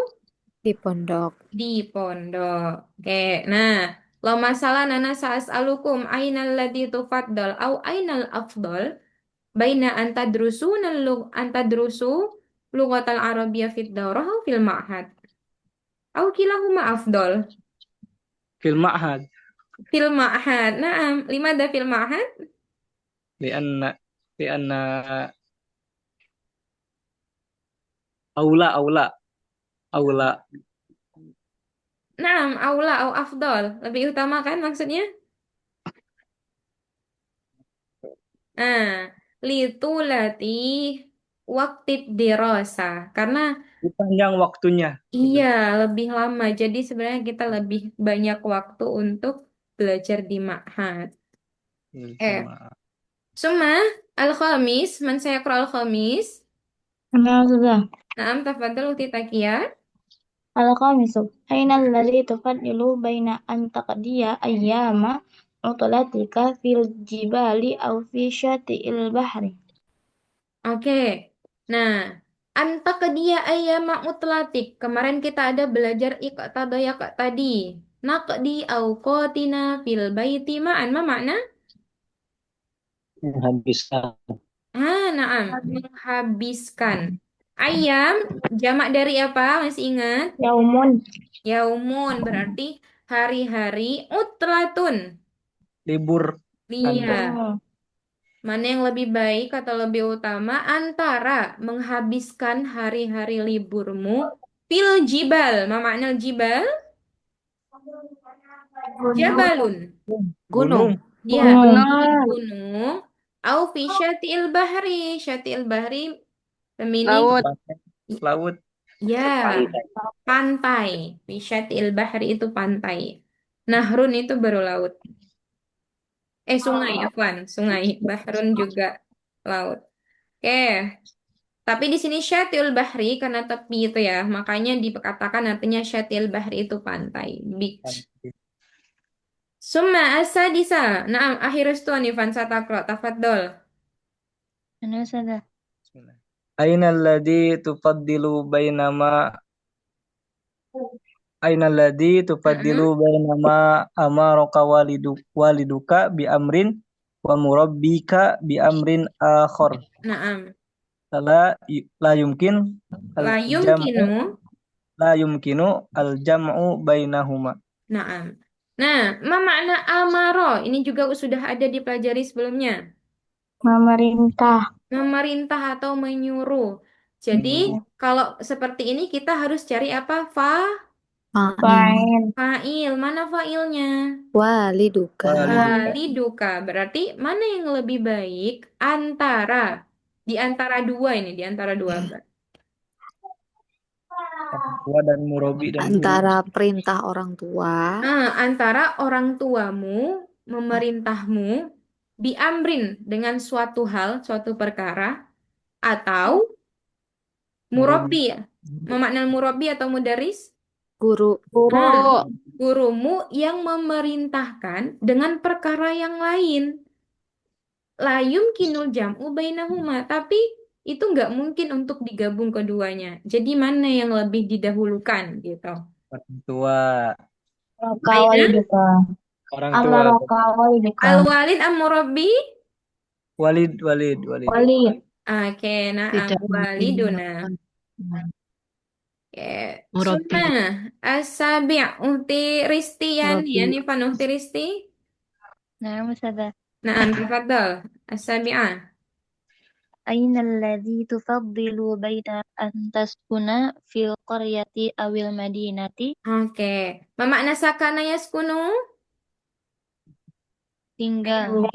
di pondok. di pondok. Oke, nah, lo masalah nana sa'as'alukum ainal ladzi tufaddal au ainal afdal baina antadrusu lughatal arabiyyah fid daurah au fil ma'had au kilahuma afdal Fil ma'had. fil ma'had. Naam, limada fil ma'had? Lianna lianna aula aula aula. Naam, aula au afdal, lebih utama kan maksudnya? Nah, litulati waktu dirasa karena Panjang waktunya. iya lebih lama. Jadi sebenarnya kita lebih banyak waktu untuk belajar di ma'had. Sama. Summa al-khamis, man sayaqra al-khamis. Nah, sudah. Naam, tafadhal ukhti Takia. الخامس أين الذي تفضل بين أن تقضي أيام عطلتك في الجبال أو في شاطئ البحر؟ Oke. Nah, anta dia ayyama utlatik. Kemarin kita ada belajar iqtadaya tadi. Naqdi auqatina fil baiti ma'an. Ma makna? Menghabiskan. Naam, menghabiskan. Ayam jamak dari apa? Masih ingat? يوم Yaumun berarti hari-hari utlatun. Libur Iya. kantor. Mana yang lebih baik atau lebih utama antara menghabiskan hari-hari liburmu fil jibal. Ma makna jibal? Jabalun. Gunung. Dia gunung. di gunung. Au fi syati'il bahri. Syati'il bahri feminin. Laut. Laut. Ya, pantai. Fi syati'il bahri itu pantai. Nahrun itu baru laut. Sungai, afwan. Sungai. Bahrun juga laut. Oke. Tapi di sini syatiul bahri karena tepi itu ya, makanya dikatakan artinya syatiul bahri itu pantai, beach. Summa asadisa. Naam, akhir anifan satakro, tafadhol. أنا sudah. Aina alladhi tufaddilu bainama Aina alladhi tufaddilu bainama amaraka waliduka bi amrin wa murabbika bi amrin akhar. Naam. La yumkin La al-jam'u yumkinu. la yumkinu al-jam'u bainahuma. Naam. Nah, ma makna amaro? Ini juga sudah ada dipelajari sebelumnya. Memerintah. Memerintah atau menyuruh. Jadi, kalau seperti ini kita harus cari apa? Fa'il. Fa'il. Mana fa'ilnya? Waliduka. Waliduka berarti mana yang lebih baik antara di antara dua ini di antara dua Tua dan murabi dan guru. Antara perintah orang tua antara orang tuamu memerintahmu Biamrin dengan suatu hal, suatu perkara, atau murabbi. Memaknai murabbi atau mudaris? Guru. Nah, gurumu yang memerintahkan dengan perkara yang lain. La yumkinul jam'u bainahuma, tapi itu nggak mungkin untuk digabung keduanya. Jadi mana yang lebih didahulukan gitu. Orang tua. Raka Aina, waliduka. Orang Amma tua. raka waliduka. al-walid am murabbi? Walid. Walid. Oke, na'am Tidak mungkin waliduna. melakukan Oke, murabbi. sunnah asabi' uhti Risti Murabbi. yani pan uhti Risti. Nah, Ustazah. Na'am, tafadhal. Asabi'ah. أين الذي تفضل بين أن تسكن في القرية أو المدينة؟ Oke, memakna sakana yaskunu? Tinggal.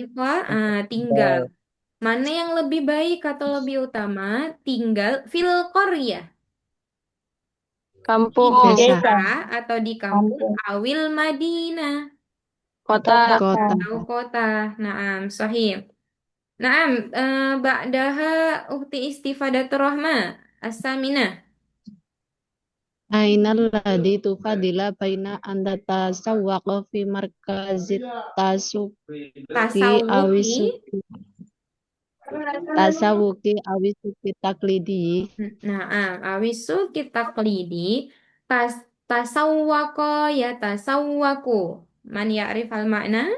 Tinggal. Mana yang lebih baik atau lebih utama? Tinggal fil qaryah. Di Kampung. desa Desa. atau di kampung Kampung. awil Madinah Kota. Kota. atau kota. Naam, sahih. Naam, ba'daha ukti istifadatur rahma as-saminah. Ainal ladzi tufadila baina an tatasawwaqa fi markazit tasawwuqi Tasawuki. awisuki taklidi. Naam, awisu kita klidi. Tasawwako ya tasawwaku. Man ya'rif al makna?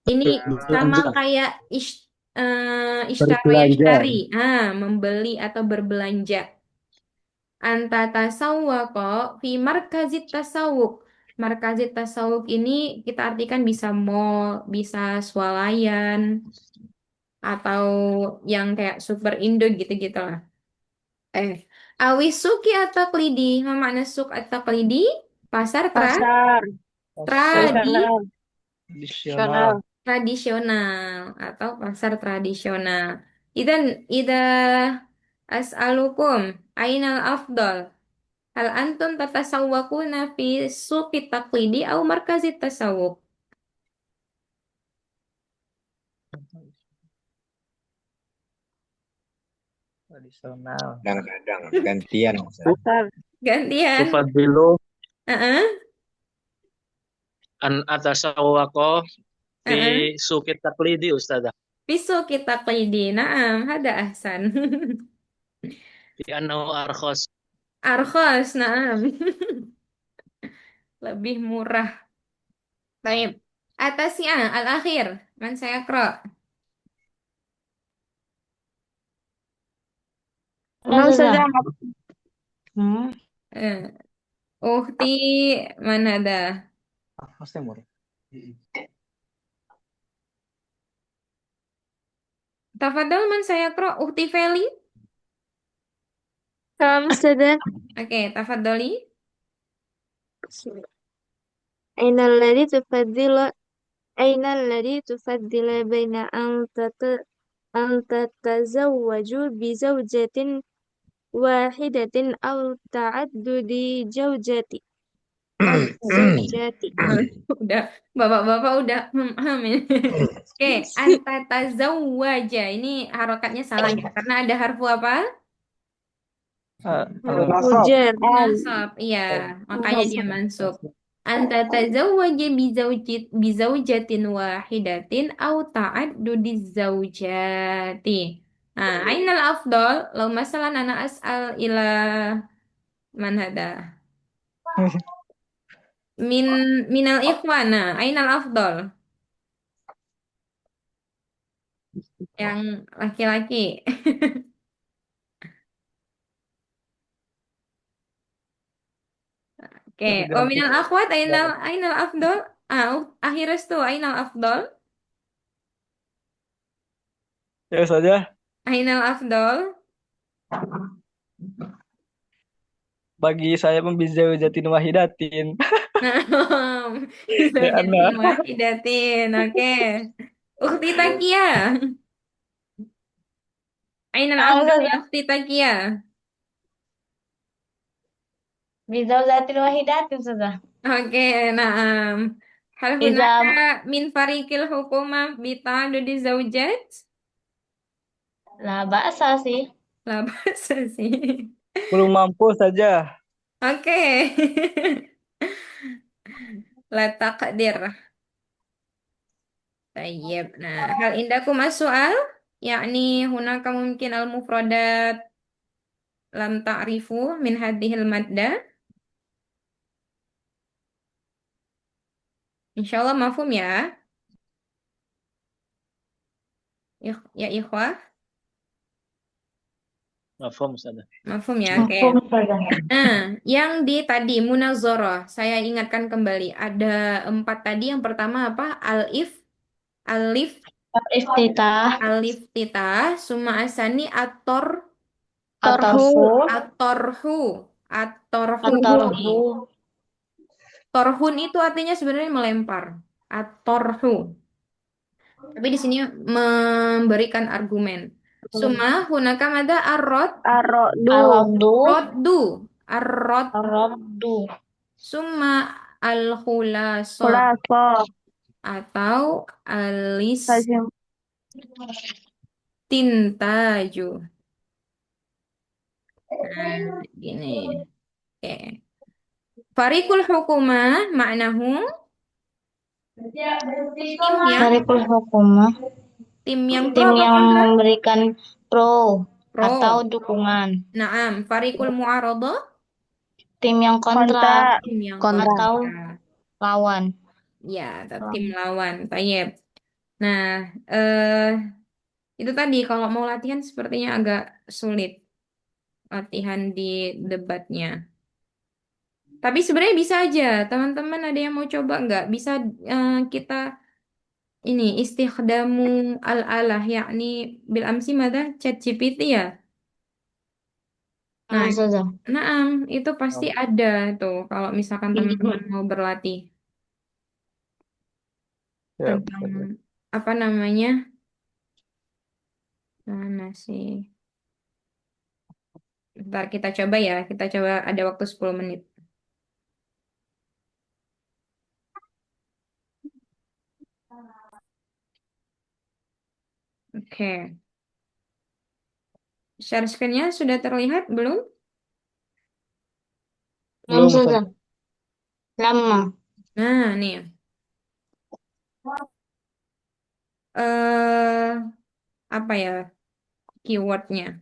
Ini sama kayak ishtaro yashtari. Membeli atau berbelanja. Anta tasawwaqo fi markazit tasawuk. Markazit tasawuk ini kita artikan bisa mall, bisa swalayan, atau yang kayak Super Indo gitu-gitu lah. Awisuki atau klidi. Memakna suk atau klidi? Pasar Pasar. Tradisional. tradisional atau pasar tradisional. Ida as'alukum ainal afdal. Hal antum tatasawwaquna fi suqit taqlidi au markazit tasawwuq? Tradisional. Kadang-kadang gantian. Gantian. Tufadilu Heeh. an atasawwaqo fi Heeh. suqit taqlidi Ustazah. Fi suqit taqlidi. Naam, hada ahsan. Di annahu arkhas. Arkhas, naam. Lebih murah. Baik. Atasnya al-akhir. Man saya qra. Ustazah. Uhti mana ada? Pasti murah. Tafadhal man saya qra Uhti Feli. Salam Ustazah. Oke, tafadhali. أين الذي تفضل بين أن تتزوج بزوجة واحدة أو تعدد زوجات أو زوجات. Udah, bapak-bapak udah ya. Oke, anta tazawwaja. Ini harokatnya salah ya, karena ada harfu apa? Hujan. Nasab. Iya, makanya dia mansub. Anta tazawwaja bizaujatin wahidatin au ta'addudi zaujati. Nah, ainal afdal? Lau masalan ana as'al ila man hada? Minal ikhwana, ainal afdal? Yang laki-laki. Oke, wa minal akhwat ainal afdal? Akhir restu ainal afdal? Ya saja. Ainal afdal? Bagi saya jatin wahidatin. Zaujatin wahidatin. Oke. Ukhti Takia. Ainal afdal ya ukhti Takia? Bizaujatin wahidatin Ustazah. Oke, naam. Hal إذا hunaka min farikil hukumah bita'adudi zaujat? lah bahasa sih. Lah bahasa sih. Belum mampu saja. Oke. La taqdir. Tayyib. Nah, hal indakum as-su'al? Yakni hunaka mungkin al-mufradat lam ta'rifu min hadhil madda. Insyaallah mafhum ya. Ya ikhwah, Mafhum saja. mafhum ya. Oke. Mafhum saja. Nah, yang di tadi munazarah, saya ingatkan kembali ada 4 tadi. Yang pertama apa? Alif, Iftitah, aliftitah, summa asani atorfu, atorhu, atorhu. atorhu, Torhun itu artinya sebenarnya melempar. Atorhu. Tapi di sini memberikan argumen. Summa hunaka mada arrodu, arroddu, arrod, arrodu, summa al-khulaso khulaso, atau alis lazim, tintaju. Nah, gini. Oke. Farikul hukumah maknahu tarikul hukumah, tim yang pro tim apa yang kontra? memberikan pro atau Pro. dukungan, Naam, farikul mu'aradah tim yang kontra tim yang Kontra. atau kontra. lawan. Ya, atau tim lawan. Tayyib. Nah, eh itu tadi kalau mau latihan sepertinya agak sulit latihan di debatnya. Tapi sebenarnya bisa aja, teman-teman ada yang mau coba nggak? Bisa kita ini istikhdamu al-alah yakni bil amsi mada ChatGPT ya. Nah, Saja. naam, itu pasti ada tuh kalau misalkan teman-teman mau berlatih Ya, tentang apa namanya? Mana sih? Ntar kita coba ya, kita coba ada waktu 10 menit. Oke. Share screen-nya sudah terlihat belum? Belum belum saja. Ustaz. Lama. Nah, nih. Eh, apa ya keywordnya?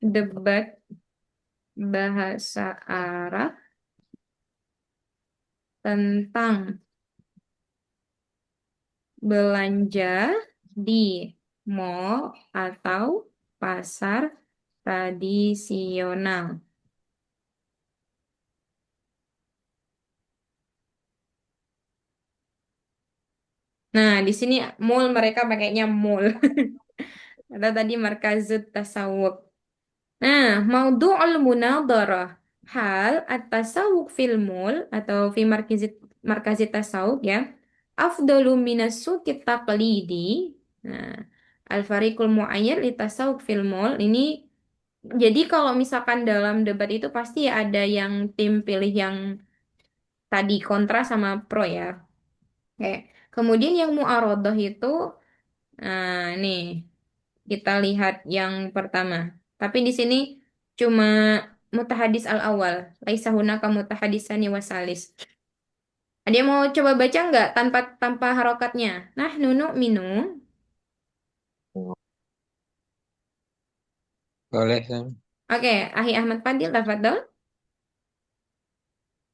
Debat bahasa Arab tentang belanja di mall atau pasar tradisional. Nah, di sini mall mereka pakainya mall. Atau tadi markazut tasawuf. Nah, maudhu'ul munadharah. Hal at-tasawuf fil mall atau fi markazit tasawuf ya. Afdalu minas suqit taqlidi. Nah, al-fariqul mu'ayyad li tasawuf fil mall ini jadi kalau misalkan dalam debat itu pasti ada yang tim pilih yang tadi kontra sama pro ya. Oke. Kemudian yang mu'arodoh itu nah nih kita lihat yang pertama. Tapi di sini cuma mutahadis al-awal. Laisa hunaka mutahadisani wasalis. Ada yang mau coba baca nggak tanpa tanpa harokatnya? Nah, nunu minum. Boleh, Sam. Oke, Ahi Ahmad Fadil, tafadhol.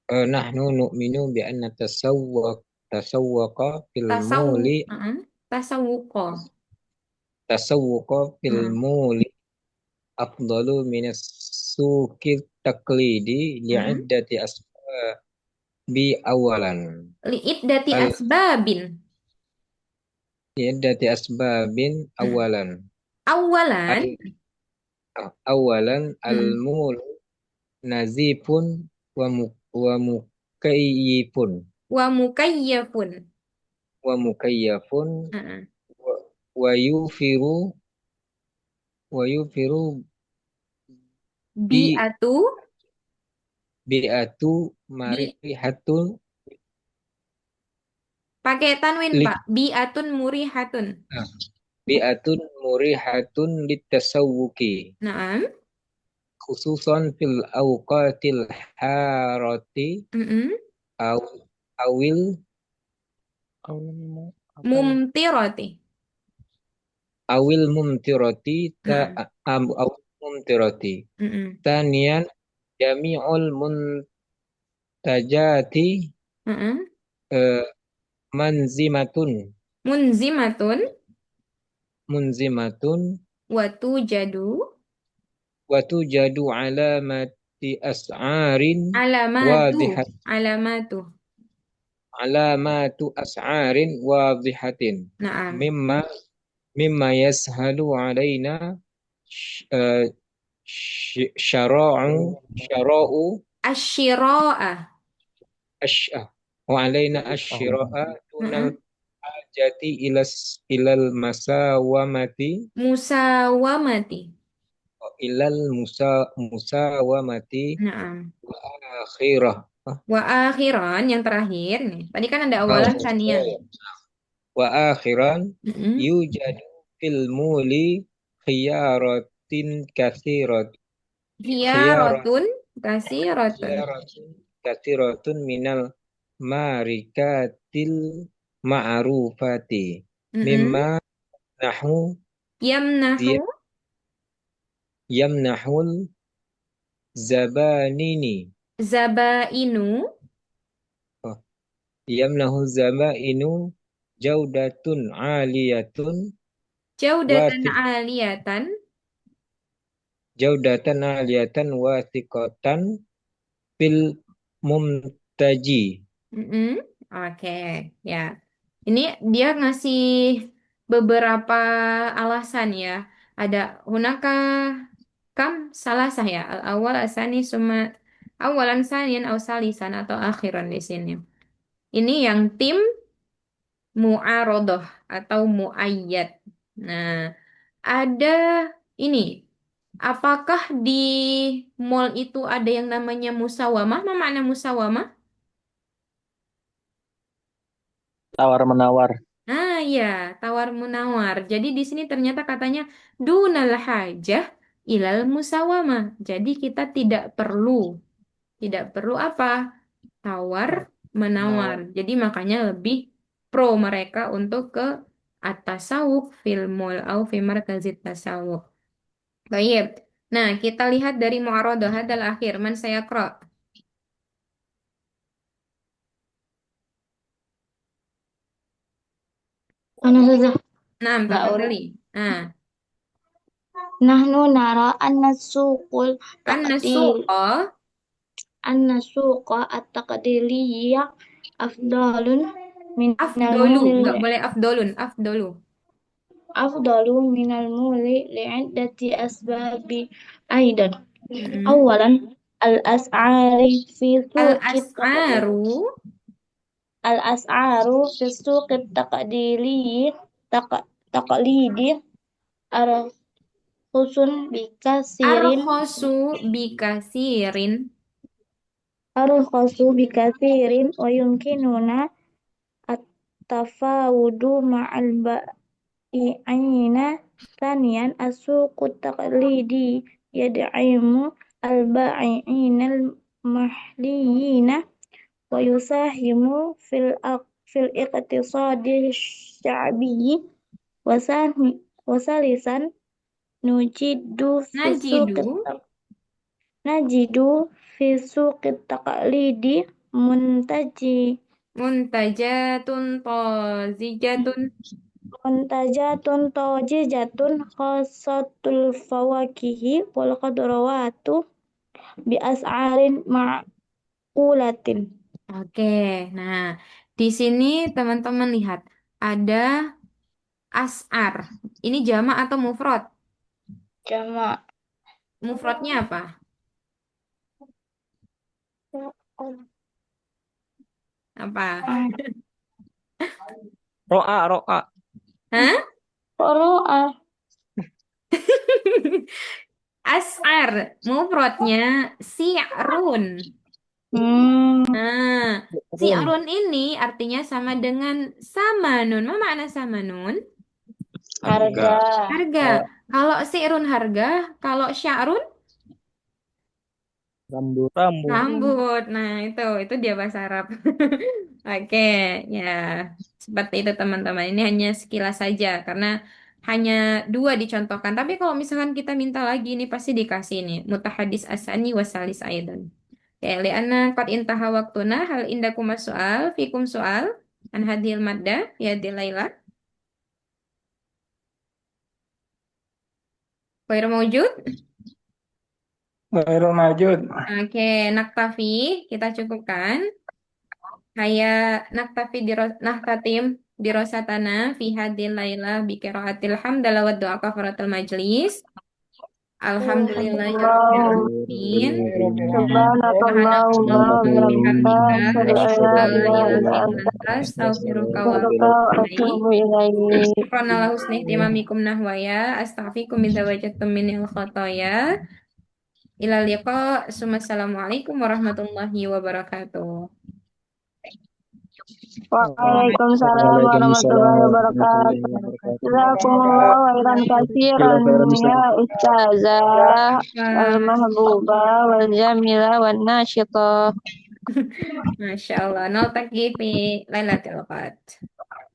Nahnu nu'minu bi anna tasawwaqa fil Tasawuf, muli tasawuko. tasawwaqa fil Heeh. muli afdalu minas suqi taqlidi Heeh. li'iddati asbabi awalan. Li'iddati Al asbabin. li'iddati asbabin awalan. Awalan. Awalan Hmm. al-mul nazifun wa mukayyifun Wa mukayyafun. Heeh. wa yufiru Bi'atu bi'atu Bi marihatun pakai tanwin, lit Pak. Bi'atun murihatun. ah, bi'atun murihatun litasawwuki Naam. khususan fil awqatil harati Mm-mm. aw awil Mumtirati. awil mumtirati Naam. awil mumtirati Mm-mm. tanian jami'ul muntajati Mm-mm. eh, manzimatun Munzimatun watujadu watujadu alamati as'arin alamatu wadihat alamatu. alamatu as'arin wadihatin Naam. mimma yashalu alaina eh, syara'u Asyira'a. asy'ah wa alaina asyira'a tunal Mm-mm. hajati ilal masawamati Musawamati. ilal musawamati Naam. wa akhirah Wa akhiran yang terakhir nih. Tadi kan ada oh, awalan sanian. wa akhiran Mm-mm. yujadu fil muli khiyaratin Khiyaratun kasiratun. kathiratun minal marikatil ma'rufati Mm-mm. mimma nahu Yamnahu yamnahul zabanini zabainu oh, yamnahu zabainu jaudatun aliyatun jaudatan wasik aliyatan. jaudatan aliyatan wasiqatan fil mumtaji Mm-mm. Oke, ya. Ini dia ngasih beberapa alasan ya. Ada hunaka kam salah sah ya. Al awal asani suma awalan sanian au salisan atau akhiran di sini. Ini yang tim mu'arodoh atau mu'ayyad. Nah, ada ini. Apakah di mall itu ada yang namanya musawamah? Apa makna musawamah? Tawar menawar. Ah ya, tawar menawar. Jadi di sini ternyata katanya dunal hajah ilal musawamah. Jadi kita tidak perlu apa? Tawar menawar. Jadi makanya lebih pro mereka untuk ke at-tasawuf fil mall au fi markazit tasawuf. Baik. Nah, kita lihat dari mu'arodah hadal akhir. Man saya Ana saja. Nah, Nggak urut. tafadhali. Nah, Nahnu nara anna suqa anna suqa at-taqdiliyya afdalun minal afdolu, muli nggak boleh afdolun, afdolu. afdalu minal muli li'iddati asbabi aidan. Mm-mm. Awalan al-as'ari fi suqi Al-as'aru al-as'aru fi suqi taqlidi arkhusun bikasirin arkhosu bikasirin. arkhusu bikasirin wa yumkinuna at-tafawudu ma'al bai'ina thaniyan as-suqu taqlidi yad'imu al-bai'ina al-mahliyina wa yusahimu fil iqtisadi sya'biyyi wa salisan nujidu fi Najidu najidu fi suqit taqlidi muntaji muntajatun tazijatun. muntajatun tajijatun khasatul fawakihi wal khadrawatu bi as'arin ma'qulatin. Oke, nah di sini teman-teman lihat ada as'ar. Ini jamak atau mufrad? Jamak. Mufradnya apa? Apa? Ro'a. Hah? Qara'a As'ar, mufradnya si'run. Nah, si'run ini artinya sama dengan samanun. Apa makna samanun? Harga. Harga. Kalau si'run harga, kalau sya'run Rambut. rambut. Nah, itu dia bahasa Arab. Oke, ya. Seperti itu teman-teman. Ini hanya sekilas saja karena hanya dua dicontohkan. Tapi kalau misalkan kita minta lagi ini pasti dikasih nih. Mutahadis asani wasalis aidan. Ya, lianna qad intaha waktuna hal indakum soal fikum soal an hadhil madda ya Laila. Khairu mawjud. Ghairul mawjud. Oke, naktafi kita cukupkan. Haya naktafi naktatim dirosatana fi hadhil laila bi qiraatil hamdalah wa du'a kafaratul majlis. Alhamdulillahirabbil alamin. Subhanakallahumma wa bihamdika asyhadu an la ilaha illa anta Astaghfiruka wa astaghfiruka wa atubu ilaik. syukran ala husni ihtimamikum nahwaya astaghfirukum idza wajadtum minil khataya. Ila liqa. Assalamualaikum warahmatullahi wabarakatuh. Waalaikumsalam warahmatullahi wabarakatuh. Jazakumullahu khairan katsiran ya ustazah al-mahbubah wal jamilah wan nasyitah. Masya Allah. Naltaqi fi lailatul qadr.